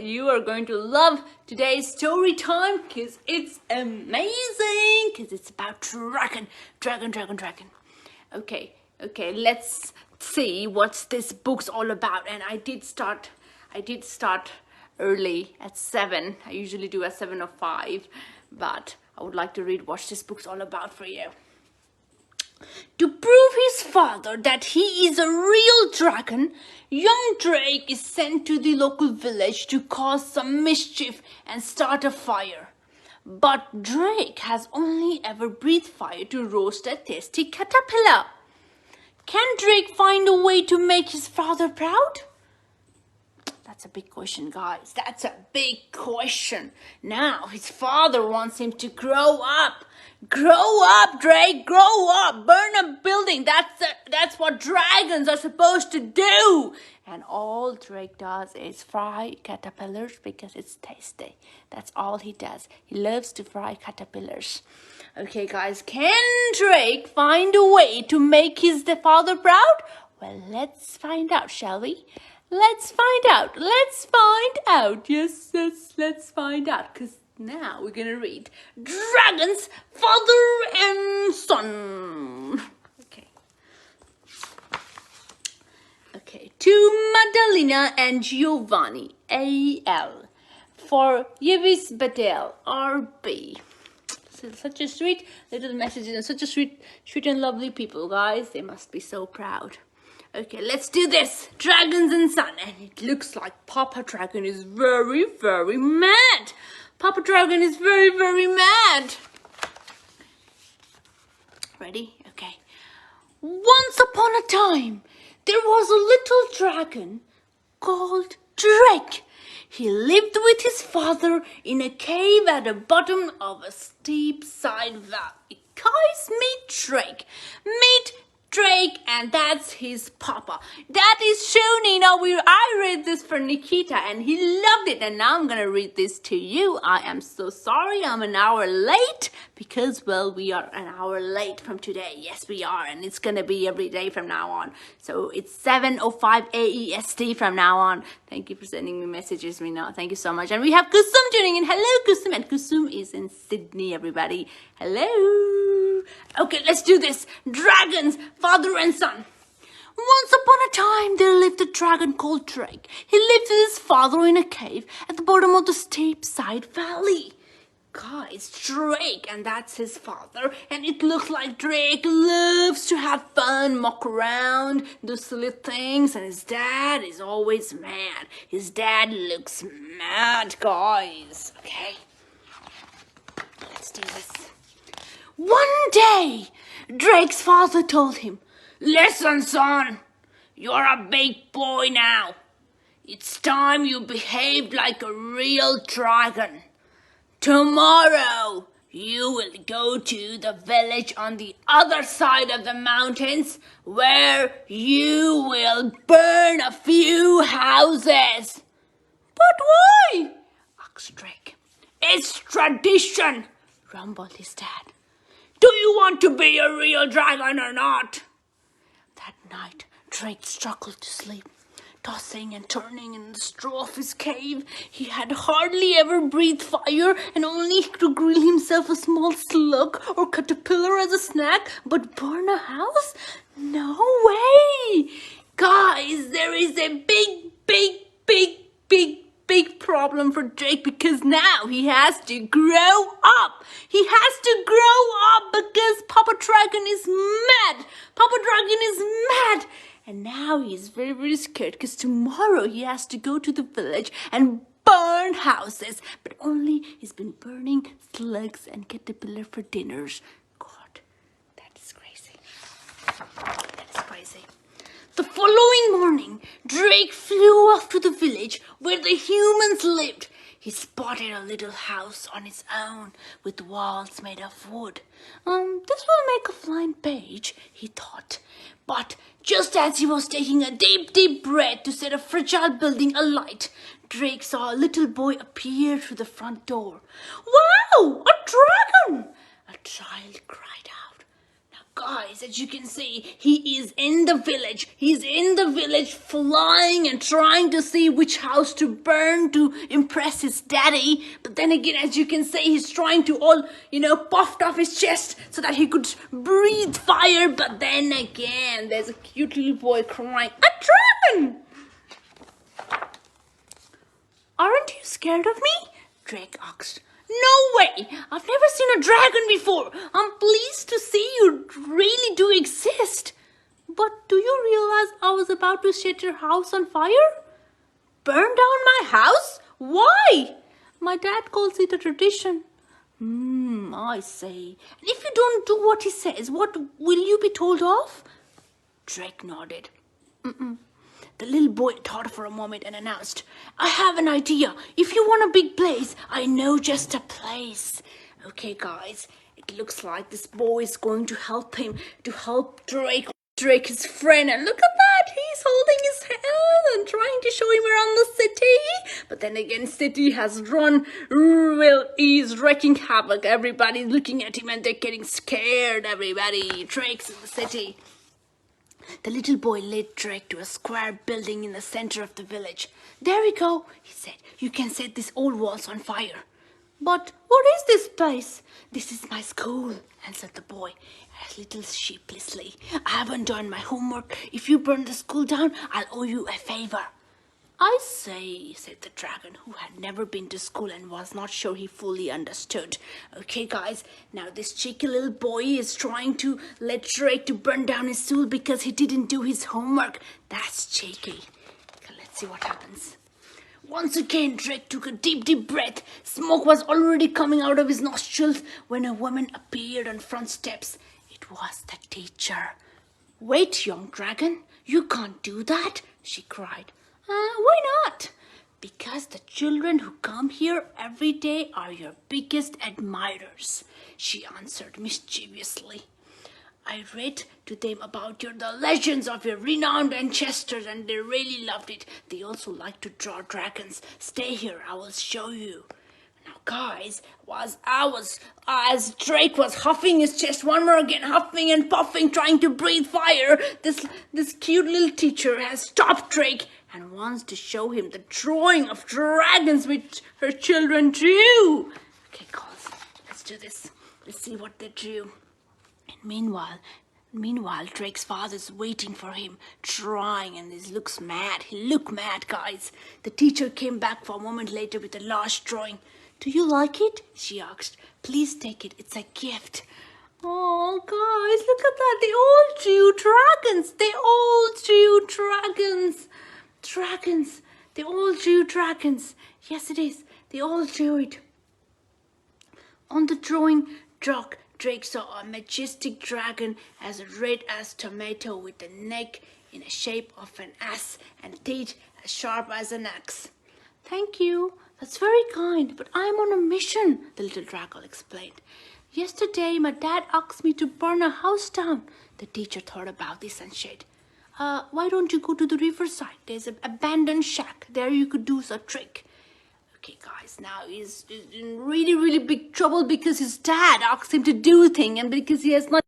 you are going to love today's story time because it's amazing, because it's about dragon. Okay, let's see what this book's all about. And I did start early at 7. I usually do at 7:05, but I would like to read what this book's all about for you. To prove his father that he is a real dragon, young Drake is sent to the local village to cause some mischief and start a fire. But Drake has only ever breathed fire to roast a tasty caterpillar. Can Drake find a way to make his father proud? That's a big question, guys. That's a big question. Now, his father wants him to grow up. Grow up, Drake, grow up. Burn a building. That's what dragons are supposed to do. And all Drake does is fry caterpillars because it's tasty. That's all he does. He loves to fry caterpillars. Okay, guys, can Drake find a way to make his father proud? Well, let's find out, shall we? Let's find out. Yes, let's find out. Because now we're going to read Dragons, Father and Son. Okay. To Madalena and Giovanni, A.L. For Yves Badel, R.B. So such a sweet little message and such a sweet and lovely people, guys. They must be so proud. Okay, let's do this. Dragons and Son. And it looks like Papa Dragon is very, very mad. Papa Dragon is very, very mad. Ready? Okay. Once upon a time, there was a little dragon called Drake. He lived with his father in a cave at the bottom of a steep side valley. Guys, meet Drake. And that's his papa. That is Shuni. I read this for Nikita and he loved it. And now I'm going to read this to you. I am so sorry I'm an hour late because, well, we are an hour late from today. Yes, we are. And it's going to be every day from now on. So it's 7:05 AEST from now on. Thank you for sending me messages, Meena. Thank you so much. And we have Kusum tuning in. Hello, Kusum. And Kusum is in Sydney, everybody. Hello. Okay, let's do this. Dragons, Father and Son. Once upon a time, there lived a dragon called Drake. He lived with his father in a cave at the bottom of the steep side valley. Guys, Drake, and that's his father. And it looks like Drake loves to have fun, mock around, do silly things. And his dad is always mad. His dad looks mad, guys. Okay, let's do this. One day, Drake's father told him, "Listen, son, you're a big boy now. It's time you behaved like a real dragon. Tomorrow, you will go to the village on the other side of the mountains where you will burn a few houses." "But why?" asked Drake. "It's tradition," rumbled his dad. "Do you want to be a real dragon or not?" That night, Drake struggled to sleep, tossing and turning in the straw of his cave. He had hardly ever breathed fire and only to grill himself a small slug or caterpillar as a snack, but burn a house? No way! Guys, there is a big problem for Drake because now he has to grow up. He has to grow up because Papa Dragon is mad. Papa Dragon is mad. And now he's very, very scared because tomorrow he has to go to the village and burn houses. But only he's been burning slugs and caterpillar for dinners. God, that is crazy. The following morning, Drake flew off to the village where the humans lived. He spotted a little house on its own with walls made of wood. This will make a fine page, he thought. But just as he was taking a deep breath to set a fragile building alight, Drake saw a little boy appear through the front door. "Wow, a dragon!" a child cried out. Now Guys, as you can see, he is in the village. He's in the village flying and trying to see which house to burn to impress his daddy. But then again, as you can see, he's trying to all, puffed off his chest so that he could breathe fire. But then again, there's a cute little boy crying, "A dragon!" "Aren't you scared of me?" Drake asked. "No way! I've never seen a dragon before. I'm pleased to see you really do exist. But do you realize I was about to set your house on fire?" "Burn down my house? Why?" "My dad calls it a tradition." I say. "And if you don't do what he says, what will you be told off?" Drake nodded. The little boy thought for a moment and announced, "I have an idea. If you want a big place, I know just a place." Okay, guys, it looks like this boy is going to help Drake, his friend. And look at that, he's holding his hand and trying to show him around the city. But then again, city has he's wreaking havoc. Everybody's looking at him and they're getting scared. Everybody, Drake's in the city. The little boy led Drake to a square building in the center of the village. "There we go," he said. "You can set these old walls on fire." "But what is this place?" "This is my school," answered the boy, a little sheepishly. "I haven't done my homework. If you burn the school down, I'll owe you a favor." "I say," said the dragon, who had never been to school and was not sure he fully understood. Okay, guys, now this cheeky little boy is trying to let Drake to burn down his school because he didn't do his homework. That's cheeky. Okay, let's see what happens. Once again, Drake took a deep, deep breath. Smoke was already coming out of his nostrils when a woman appeared on front steps. It was the teacher. "Wait, young dragon, you can't do that," she cried. "Why not?" "Because the children who come here every day are your biggest admirers," she answered mischievously. "I read to them about the legends of your renowned ancestors and they really loved it. They also like to draw dragons. Stay here, I will show you." Now, guys, as Drake was huffing his chest one more again, huffing and puffing, trying to breathe fire, this cute little teacher has stopped Drake and wants to show him the drawing of dragons which her children drew. Okay, guys, let's do this. Let's see what they drew. And meanwhile, Drake's father's waiting for him, trying, and he looks mad. He looked mad, guys. The teacher came back for a moment later with a large drawing. "Do you like it?" she asked. "Please take it. It's a gift." Oh, guys, look at that. They all drew dragons. They all drew dragons. Dragons. They all drew dragons. Yes, it is. They all drew it. On the drawing, Drake saw a majestic dragon as red as tomato with a neck in the shape of an ass and teeth as sharp as an axe. "Thank you. That's very kind, but I'm on a mission," the little dragon explained. "Yesterday, my dad asked me to burn a house down." The teacher thought about this and said, "Why don't you go to the riverside? There's an abandoned shack. There you could do a trick." Okay, guys, now he's in really, really big trouble because his dad asked him to do things and because he has not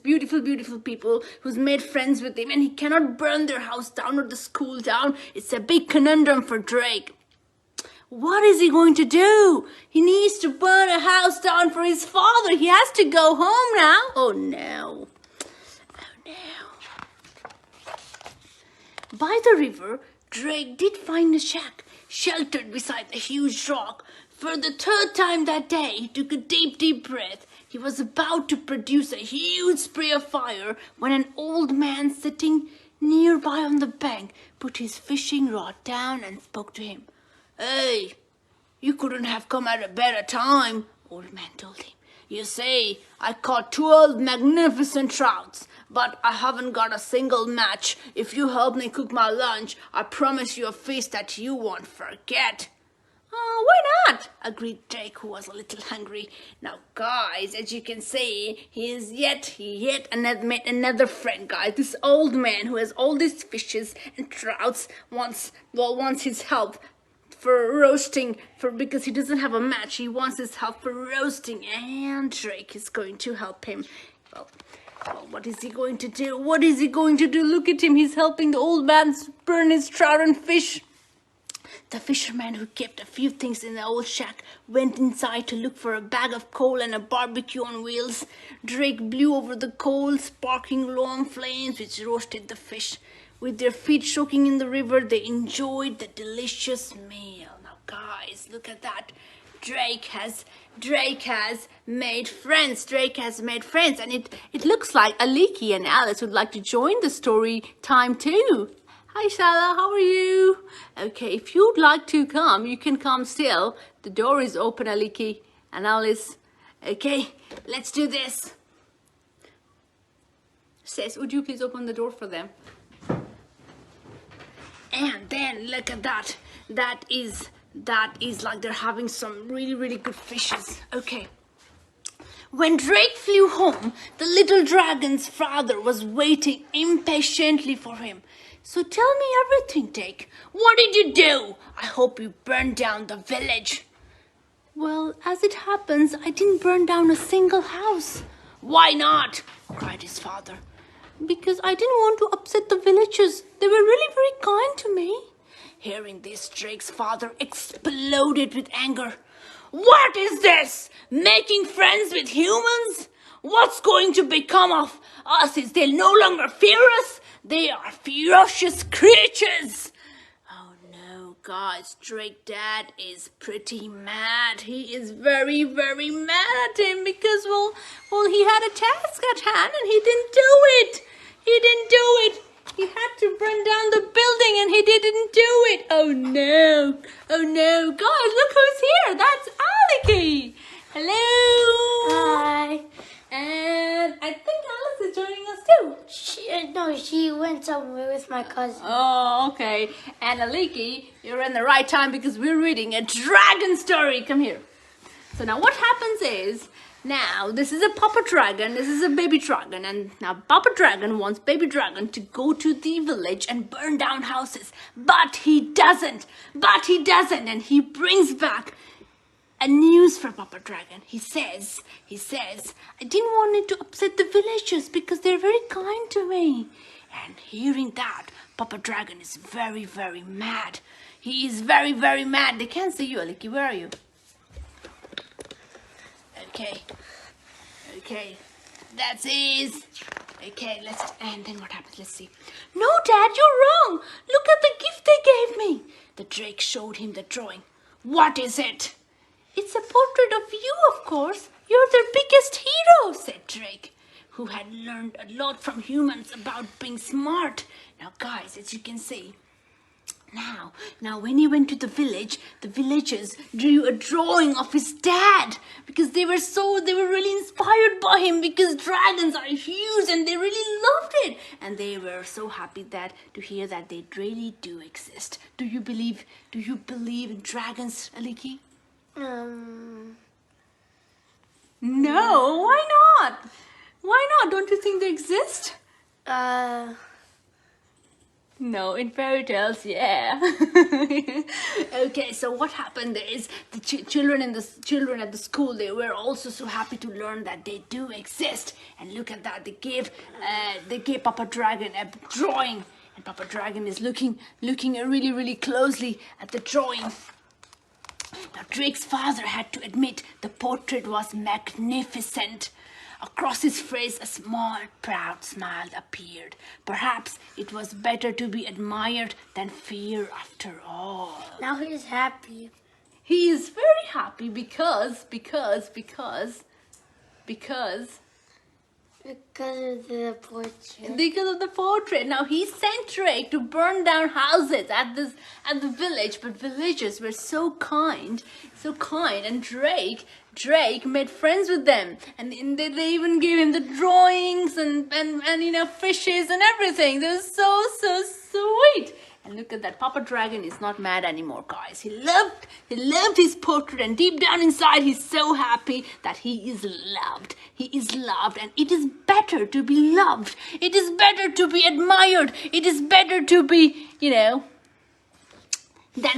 beautiful, beautiful people who's made friends with him and he cannot burn their house down or the school down. It's a big conundrum for Drake. What is he going to do? He needs to burn a house down for his father. He has to go home now. Oh, no. Oh, no. By the river, Drake did find a shack, sheltered beside a huge rock. For the third time that day, he took a deep, deep breath. He was about to produce a huge spray of fire when an old man sitting nearby on the bank put his fishing rod down and spoke to him. "Hey, you couldn't have come at a better time," old man told him. "You see, I caught 12 magnificent trouts, but I haven't got a single match. If you help me cook my lunch, I promise you a feast that you won't forget." "Why not?" agreed Drake, who was a little hungry. Now, guys, as you can see, he yet met another friend, guys. This old man who has all these fishes and trouts wants his help for roasting, because he doesn't have a match. He wants his help for roasting, and Drake is going to help him. Well, Oh, what is he going to do? What is he going to do? Look at him. He's helping the old man burn his trout and fish. The fisherman who kept a few things in the old shack went inside to look for a bag of coal and a barbecue on wheels. Drake blew over the coals, sparking long flames which roasted the fish. With their feet soaking in the river, they enjoyed the delicious meal. Now, guys, look at that. Drake has made friends. Drake has made friends, and it looks like Aliki and Alice would like to join the story time too. Hi, Shala, how are you? Okay, if you'd like to come, you can come still. The door is open, Aliki and Alice. Okay, let's do this. Sis, would you please open the door for them? And then look at that. That is like they're having some really, really good fishes. Okay. When Drake flew home, the little dragon's father was waiting impatiently for him. So tell me everything, Drake. What did you do? I hope you burned down the village. Well, as it happens, I didn't burn down a single house. Why not? Cried his father. Because I didn't want to upset the villagers. They were really very kind to me. Hearing this, Drake's father exploded with anger. What is this? Making friends with humans? What's going to become of us? Is they no longer fear us? They are ferocious creatures. Oh no, guys, Drake Dad is pretty mad. He is very, very mad at him because, well, he had a task at hand and he didn't do it. He didn't do it. He had to burn down the building and he didn't do it. Oh no. Oh no. Guys, look who's here. That's Aliki. Hello. Hi. And I think Alice is joining us too. She went somewhere with my cousin. Oh, okay. And Aliki, you're in the right time because we're reading a dragon story. Come here. So now what happens is, now this is a Papa Dragon, this is a baby dragon, and now Papa Dragon wants baby dragon to go to the village and burn down houses, but he doesn't, and he brings back a news for Papa Dragon. He says, I didn't want it to upset the villagers because they're very kind to me. And hearing that, Papa Dragon is very, very mad. He is very, very mad. They can't see you, Aliki. Where are you? Okay, that's it. Okay, and then what happens? Let's see. No, Dad, you're wrong. Look at the gift they gave me. The Drake showed him the drawing. What is it? It's a portrait of you, of course. You're their biggest hero, said Drake, who had learned a lot from humans about being smart. Now, guys, as you can see, Now, when he went to the village, the villagers drew a drawing of his dad because they were really inspired by him because dragons are huge and they really loved it. And they were so happy to hear that they really do exist. Do you believe in dragons, Aliki? No, why not? Why not? Don't you think they exist? No, in fairy tales, yeah. Okay, so what happened is the children at the school, they were also so happy to learn that they do exist. And look at that, they gave Papa Dragon a drawing, and Papa Dragon is looking really, really closely at the drawing. Now, Drake's father had to admit the portrait was magnificent. Across his face, a small, proud smile appeared. Perhaps it was better to be admired than feared after all. Now he's happy. He is very happy because Because of the portrait. Because of the portrait. Now he sent Drake to burn down houses at the village, but villagers were so kind, and Drake made friends with them, and they even gave him the drawings and fishes and everything. They were so sweet. And look at that, Papa Dragon is not mad anymore, guys. He loved his portrait, and deep down inside, he's so happy that he is loved. He is loved, and it is better to be loved. It is better to be admired. It is better to be, than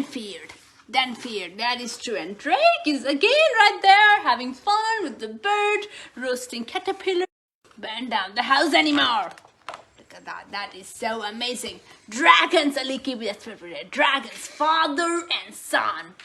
feared. That is true. And Drake is again right there having fun with the bird, roasting caterpillar. burn down the house anymore. Look at that. That is so amazing. Dragons, Aliki, that's what we're Dragons, father and son.